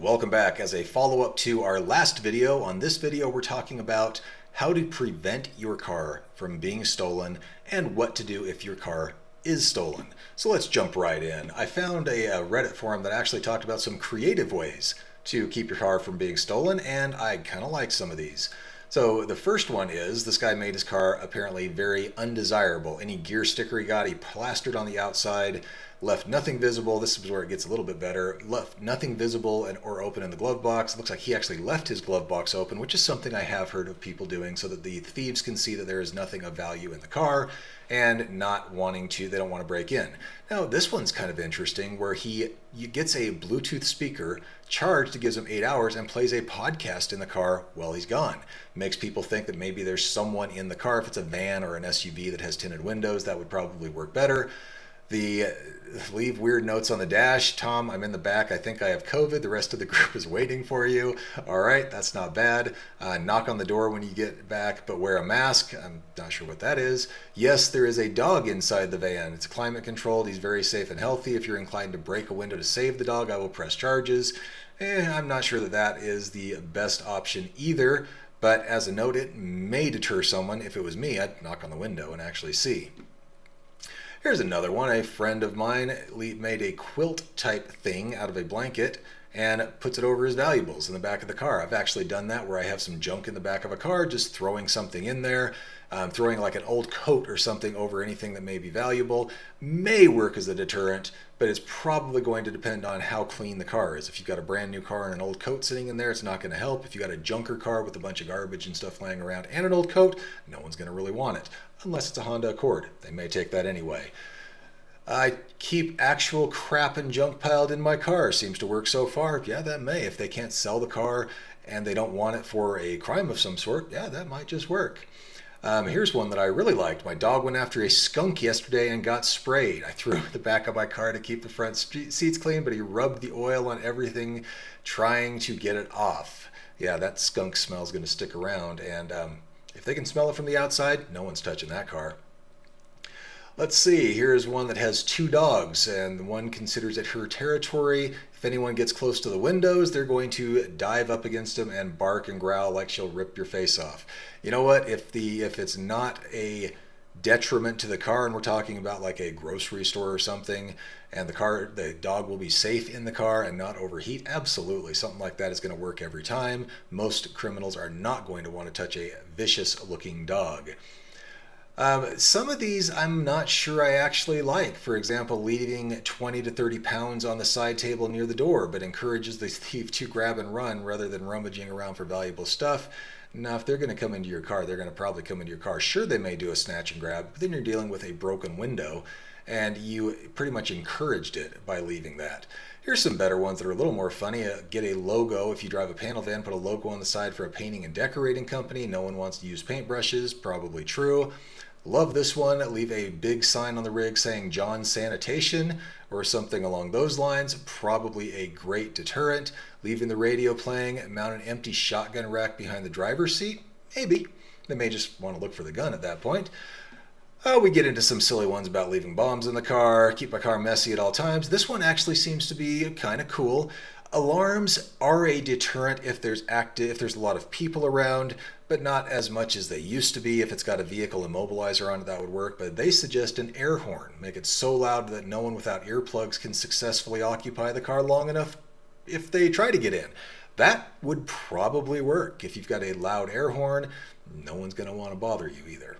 welcome back. As a follow-up to our last video, on this video we're talking about how to prevent your car from being stolen and what to do if your car is stolen. So let's jump right in. I found a Reddit forum that actually talked about some creative ways to keep your car from being stolen, and I kind of like some of these. So the first one is, this guy made his car apparently very undesirable. Any gear sticker he got, he plastered on the outside, left nothing visible. This is where it gets a little bit better. Left nothing visible or open in the glove box. It looks like he actually left his glove box open, which is something I have heard of people doing so that the thieves can see that there is nothing of value in the car and they don't want to break in. Now, this one's kind of interesting where he gets a Bluetooth speaker charged that gives him 8 hours and plays a podcast in the car while he's gone. Makes people think that maybe there's someone in the car. If it's a van or an SUV that has tinted windows, that would probably work better. Leave weird notes on the dash. Tom, I'm in the back. I think I have COVID. The rest of the group is waiting for you. All right, that's not bad. Knock on the door when you get back, but wear a mask. I'm not sure what that is. Yes, there is a dog inside the van. It's climate controlled. He's very safe and healthy. If you're inclined to break a window to save the dog, I will press charges. I'm not sure that that is the best option either, but as a note, it may deter someone. If it was me, I'd knock on the window and actually see. Here's another one. A friend of mine made a quilt type thing out of a blanket and puts it over his valuables in the back of the car. I've actually done that where I have some junk in the back of a car, just throwing something in there, throwing like an old coat or something over anything that may be valuable. May work as a deterrent, but it's probably going to depend on how clean the car is. If you've got a brand new car and an old coat sitting in there, it's not going to help. If you've got a junker car with a bunch of garbage and stuff laying around and an old coat, no one's going to really want it, unless it's a Honda Accord. They may take that anyway. I keep actual crap and junk piled in my car. Seems to work so far. Yeah, that may. If they can't sell the car and they don't want it for a crime of some sort, yeah, that might just work. Here's one that I really liked. My dog went after a skunk yesterday and got sprayed. I threw it in the back of my car to keep the front seats clean, but he rubbed the oil on everything trying to get it off. Yeah, that skunk smell is going to stick around, and if they can smell it from the outside, no one's touching that car. Let's see, here's one that has two dogs, and one considers it her territory. If anyone gets close to the windows, they're going to dive up against them and bark and growl like she'll rip your face off. You know what? If it's not a detriment to the car, and we're talking about like a grocery store or something, and the dog will be safe in the car and not overheat, absolutely. Something like that is going to work every time. Most criminals are not going to want to touch a vicious-looking dog. Some of these I'm not sure I actually like. For example, leaving 20 to 30 pounds on the side table near the door, but encourages the thief to grab and run rather than rummaging around for valuable stuff. Now, if they're going to come into your car, they're going to probably come into your car. Sure, they may do a snatch and grab, but then you're dealing with a broken window, and you pretty much encouraged it by leaving that. Here's some better ones that are a little more funny. Get a logo. If you drive a panel van, put a logo on the side for a painting and decorating company. No one wants to use paintbrushes. Probably true. Love this one. Leave a big sign on the rig saying John Sanitation or something along those lines. Probably a great deterrent. Leaving the radio playing. Mount an empty shotgun rack behind the driver's seat. Maybe. They may just want to look for the gun at that point. We get into some silly ones about leaving bombs in the car. Keep my car messy at all times. This one actually seems to be kind of cool. Alarms are a deterrent if there's a lot of people around, but not as much as they used to be. If it's got a vehicle immobilizer on it, that would work. But they suggest an air horn. Make it so loud that no one without earplugs can successfully occupy the car long enough if they try to get in. That would probably work. If you've got a loud air horn, no one's going to want to bother you either.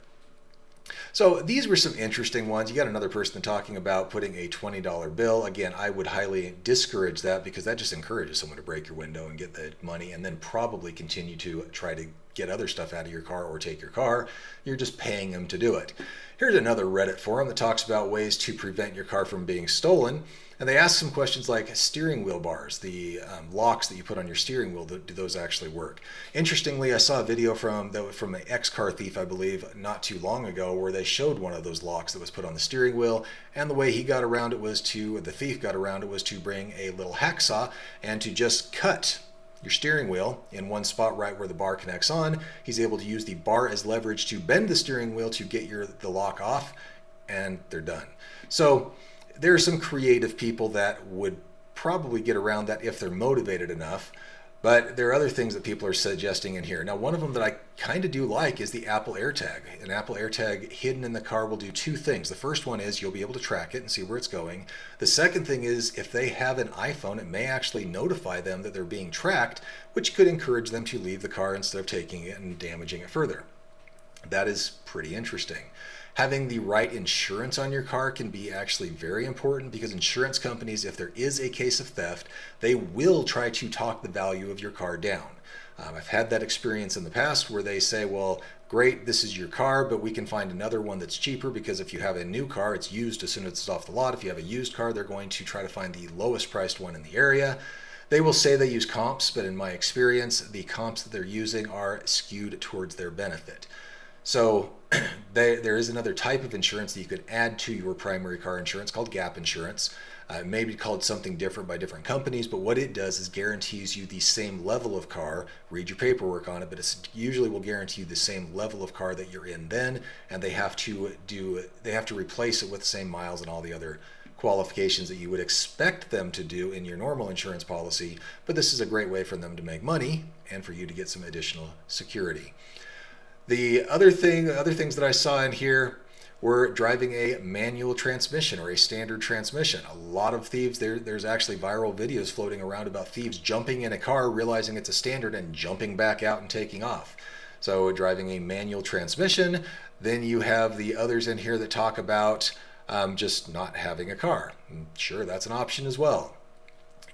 So these were some interesting ones. You got another person talking about putting a $20 bill. Again, I would highly discourage that because that just encourages someone to break your window and get the money and then probably continue to try to get other stuff out of your car or take your car. You're just paying them to do it. Here's another Reddit forum that talks about ways to prevent your car from being stolen. And they ask some questions like steering wheel bars, the locks that you put on your steering wheel, do those actually work? Interestingly, I saw a video from an ex-car thief, I believe, not too long ago, where they showed one of those locks that was put on the steering wheel, and the way he got around it the thief got around it was to bring a little hacksaw and to just cut your steering wheel in one spot right where the bar connects on. He's able to use the bar as leverage to bend the steering wheel to get the lock off, and they're done. So there are some creative people that would probably get around that if they're motivated enough. But there are other things that people are suggesting in here. Now, one of them that I kind of do like is the Apple AirTag. An Apple AirTag hidden in the car will do two things. The first one is you'll be able to track it and see where it's going. The second thing is if they have an iPhone, it may actually notify them that they're being tracked, which could encourage them to leave the car instead of taking it and damaging it further. That is pretty interesting. Having the right insurance on your car can be actually very important because insurance companies, if there is a case of theft, they will try to talk the value of your car down. I've had that experience in the past where they say, well, great, this is your car, but we can find another one that's cheaper because if you have a new car, it's used as soon as it's off the lot. If you have a used car, they're going to try to find the lowest priced one in the area. They will say they use comps, but in my experience, the comps that they're using are skewed towards their benefit. So there is another type of insurance that you could add to your primary car insurance called gap insurance. It may be called something different by different companies, but what it does is guarantees you the same level of car. Read your paperwork on it, but it usually will guarantee you the same level of car that you're in then, and they have to replace it with the same miles and all the other qualifications that you would expect them to do in your normal insurance policy. But this is a great way for them to make money and for you to get some additional security. The other things that I saw in here were driving a manual transmission or a standard transmission. A lot of thieves, there's actually viral videos floating around about thieves jumping in a car, realizing it's a standard and jumping back out and taking off. So driving a manual transmission. Then you have the others in here that talk about just not having a car. Sure, that's an option as well.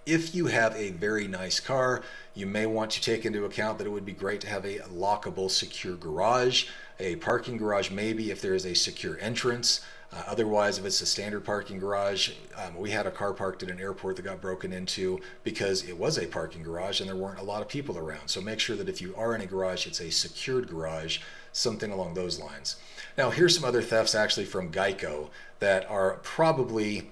If you have a very nice car, you may want to take into account that it would be great to have a lockable, secure garage, a parking garage maybe if there is a secure entrance. Otherwise, if it's a standard parking garage, we had a car parked at an airport that got broken into because it was a parking garage and there weren't a lot of people around. So make sure that if you are in a garage, it's a secured garage, something along those lines. Now, here's some other thefts actually from Geico that are probably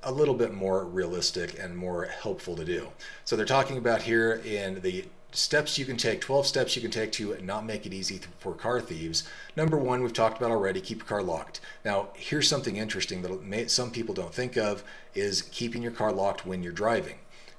a little bit more realistic and more helpful to do. So they're talking about here in the steps you can take, 12 steps you can take to not make it easy for car thieves. Number one, we've talked about already, keep your car locked. Now, here's something interesting that some people don't think of is keeping your car locked when you're driving.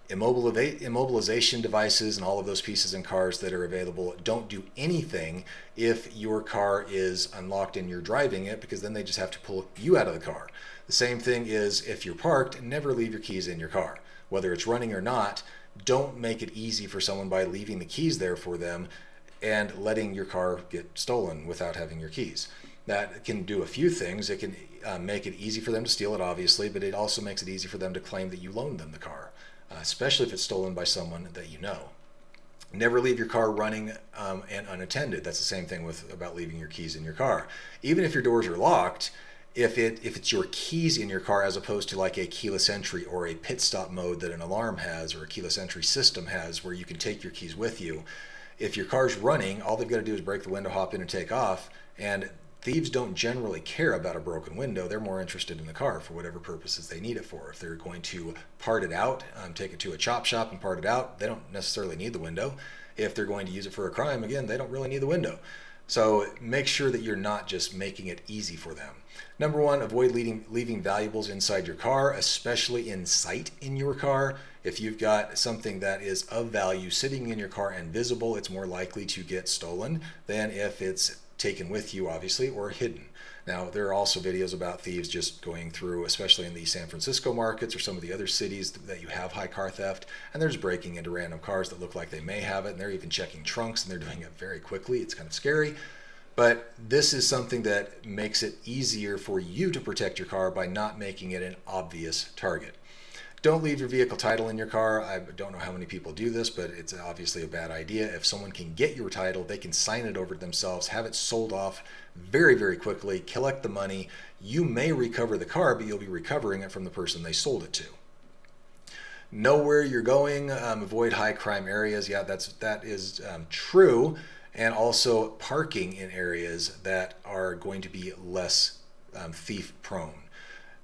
Immobilization devices and all of those pieces in cars that are available don't do anything if your car is unlocked and you're driving it, because then they just have to pull you out of the car. The same thing is if you're parked, never leave your keys in your car. Whether it's running or not, don't make it easy for someone by leaving the keys there for them and letting your car get stolen without having your keys. That can do a few things. It can make it easy for them to steal it, obviously, but it also makes it easy for them to claim that you loaned them the car, especially if it's stolen by someone that you know. Never leave your car running and unattended. That's the same thing about leaving your keys in your car. Even if your doors are locked, if it's your keys in your car as opposed to like a keyless entry or a pit stop mode that an alarm has or a keyless entry system has where you can take your keys with you, if your car's running, all they've got to do is break the window, hop in and take off. And thieves don't generally care about a broken window. They're more interested in the car for whatever purposes they need it for. If they're going to part it out, take it to a chop shop and part it out, they don't necessarily need the window. If they're going to use it for a crime, again, they don't really need the window. So make sure that you're not just making it easy for them. Number one, avoid leaving valuables inside your car, especially in sight in your car. If you've got something that is of value sitting in your car and visible, it's more likely to get stolen than if it's taken with you, obviously, or hidden. Now, there are also videos about thieves just going through, especially in the San Francisco markets or some of the other cities that you have high car theft, and they're just breaking into random cars that look like they may have it, and they're even checking trunks, and they're doing it very quickly. It's kind of scary. But this is something that makes it easier for you to protect your car by not making it an obvious target. Don't leave your vehicle title in your car. I don't know how many people do this, but it's obviously a bad idea. If someone can get your title, they can sign it over themselves, have it sold off very, very quickly, collect the money. You may recover the car, but you'll be recovering it from the person they sold it to. Know where you're going. Avoid high crime areas. Yeah, that is true. And also parking in areas that are going to be less thief prone.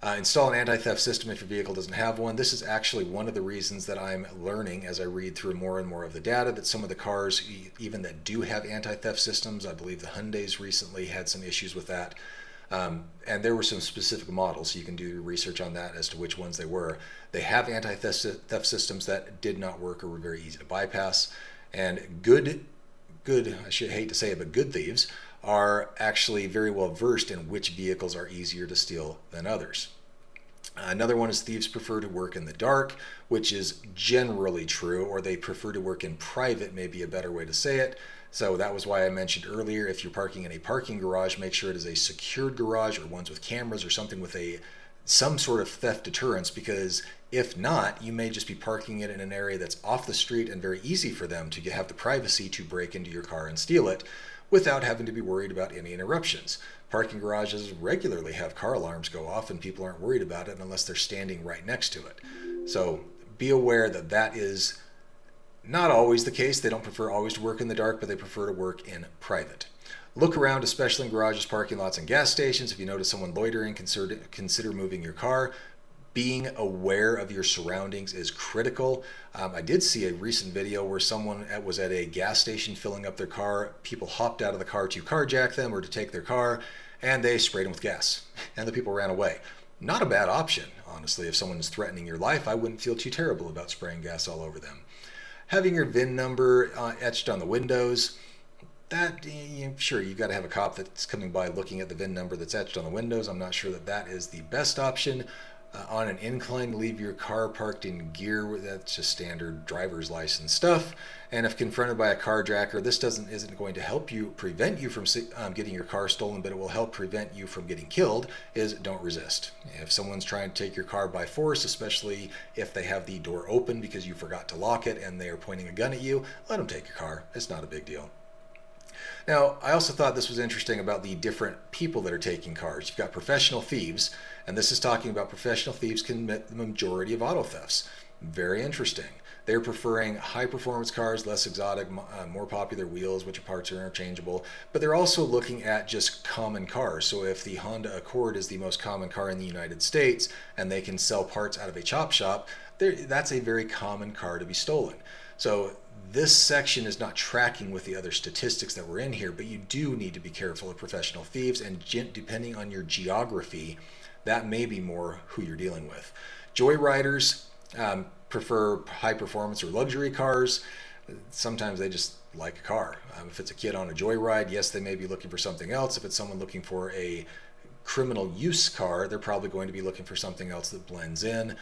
Install an anti-theft system if your vehicle doesn't have one. This is actually one of the reasons that I'm learning as I read through more and more of the data that some of the cars, even that do have anti-theft systems, I believe the Hyundais recently had some issues with that. And there were some specific models, so you can do your research on that as to which ones they were. They have anti-theft systems that did not work or were very easy to bypass. And I should hate to say it, but good thieves are actually very well versed in which vehicles are easier to steal than others. Another one is thieves prefer to work in the dark, which is generally true, or they prefer to work in private, may be a better way to say it. So that was why I mentioned earlier, if you're parking in a parking garage, make sure it is a secured garage or ones with cameras or something with some sort of theft deterrence, because if not, you may just be parking it in an area that's off the street and very easy for them to have the privacy to break into your car and steal it without having to be worried about any interruptions. Parking garages regularly have car alarms go off and people aren't worried about it unless they're standing right next to it. So be aware that that is not always the case. They don't prefer always to work in the dark, but they prefer to work in private. Look around, especially in garages, parking lots, and gas stations. If you notice someone loitering, consider moving your car. Being aware of your surroundings is critical. I did see a recent video where someone was at a gas station filling up their car. People hopped out of the car to carjack them or to take their car, and they sprayed them with gas, and the people ran away. Not a bad option, honestly. If someone is threatening your life, I wouldn't feel too terrible about spraying gas all over them. Having your VIN number etched on the windows, sure, you've got to have a cop that's coming by looking at the VIN number that's etched on the windows. I'm not sure that that is the best option. On an incline, leave your car parked in gear. That's just standard driver's license stuff. And if confronted by a carjacker, this isn't going to help you prevent you from getting your car stolen, but it will help prevent you from getting killed, is don't resist. If someone's trying to take your car by force, especially if they have the door open because you forgot to lock it and they are pointing a gun at you, let them take your car. It's not a big deal. Now, I also thought this was interesting about the different people that are taking cars. You've got professional thieves, and this is talking about professional thieves commit the majority of auto thefts. Very interesting. They're preferring high-performance cars, less exotic, more popular wheels, which parts are interchangeable. But they're also looking at just common cars. So if the Honda Accord is the most common car in the United States, and they can sell parts out of a chop shop, that's a very common car to be stolen. So this section is not tracking with the other statistics that were in here, but you do need to be careful of professional thieves, and depending on your geography, that may be more who you're dealing with. Joyriders prefer high performance or luxury cars. Sometimes they just like a car. If it's a kid on a joyride, yes, they may be looking for something else. If it's someone looking for a criminal use car, they're probably going to be looking for something else that blends in.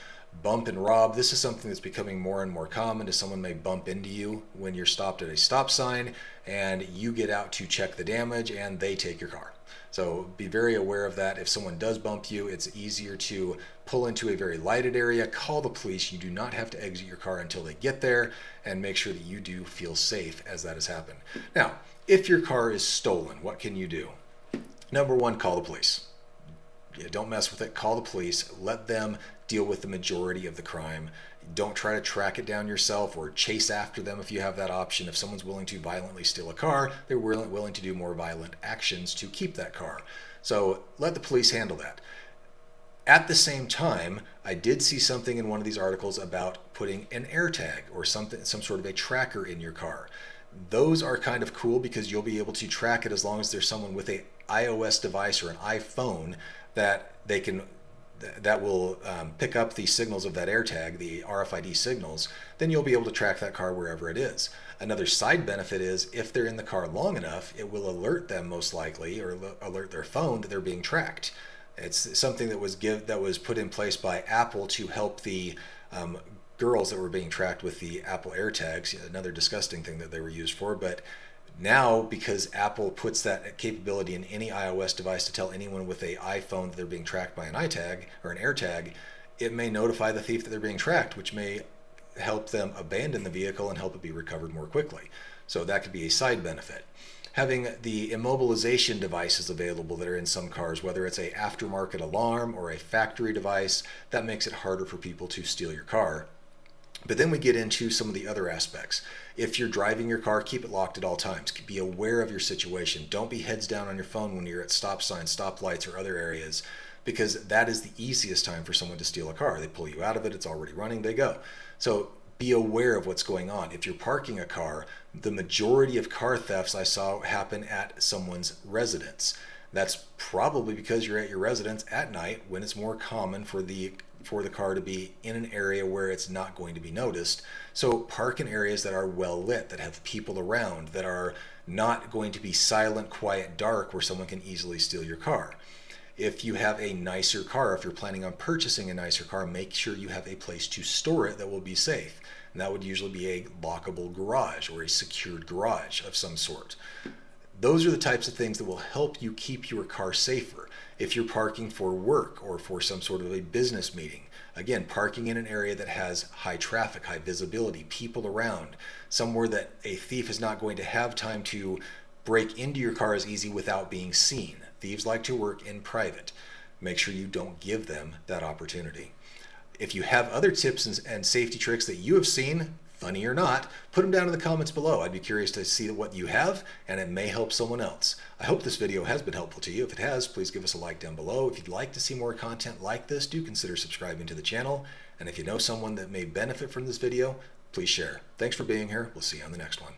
Bump and rob. This is something that's becoming more and more common, as someone may bump into you when you're stopped at a stop sign and you get out to check the damage and they take your car. So be very aware of that. If someone does bump you, it's easier to pull into a very lighted area, call the police. You do not have to exit your car until they get there, and make sure that you do feel safe as that has happened. Now, if your car is stolen, what can you do? Number one, call the police. Don't mess with it. Call the police. Let them deal with the majority of the crime. Don't try to track it down yourself or chase after them if you have that option. If someone's willing to violently steal a car, they're willing to do more violent actions to keep that car. So let the police handle that. At the same time, I did see something in one of these articles about putting an AirTag or some sort of a tracker in your car. Those are kind of cool because you'll be able to track it as long as there's someone with an iOS device or an iPhone that will pick up the signals of that AirTag, the RFID signals. Then you'll be able to track that car wherever it is. Another side benefit is if they're in the car long enough, it will alert them most likely, or alert their phone, that they're being tracked. It's something that was put in place by Apple to help the girls that were being tracked with the Apple AirTags. Another disgusting thing that they were used for, but now, because Apple puts that capability in any iOS device to tell anyone with an iPhone that they're being tracked by an iTag or an AirTag, it may notify the thief that they're being tracked, which may help them abandon the vehicle and help it be recovered more quickly. So that could be a side benefit. Having the immobilization devices available that are in some cars, whether it's a aftermarket alarm or a factory device, that makes it harder for people to steal your car. But then we get into some of the other aspects. If you're driving your car, keep it locked at all times. Be aware of your situation. Don't be heads down on your phone when you're at stop signs, stop lights, or other areas, because that is the easiest time for someone to steal a car. They pull you out of it, it's already running, they go. So be aware of what's going on. If you're parking a car, the majority of car thefts I saw happen at someone's residence. That's probably because you're at your residence at night when it's more common for the car to be in an area where it's not going to be noticed. So park in areas that are well lit, that have people around, that are not going to be silent, quiet, dark where someone can easily steal your car. If you have a nicer car, if you're planning on purchasing a nicer car, make sure you have a place to store it that will be safe. And that would usually be a lockable garage or a secured garage of some sort. Those are the types of things that will help you keep your car safer. If you're parking for work or for some sort of a business meeting, again, parking in an area that has high traffic, high visibility, people around, somewhere that a thief is not going to have time to break into your car as easy without being seen. Thieves like to work in private. Make sure you don't give them that opportunity. If you have other tips and safety tricks that you have seen, funny or not, put them down in the comments below. I'd be curious to see what you have, and it may help someone else. I hope this video has been helpful to you. If it has, please give us a like down below. If you'd like to see more content like this, do consider subscribing to the channel. And if you know someone that may benefit from this video, please share. Thanks for being here. We'll see you on the next one.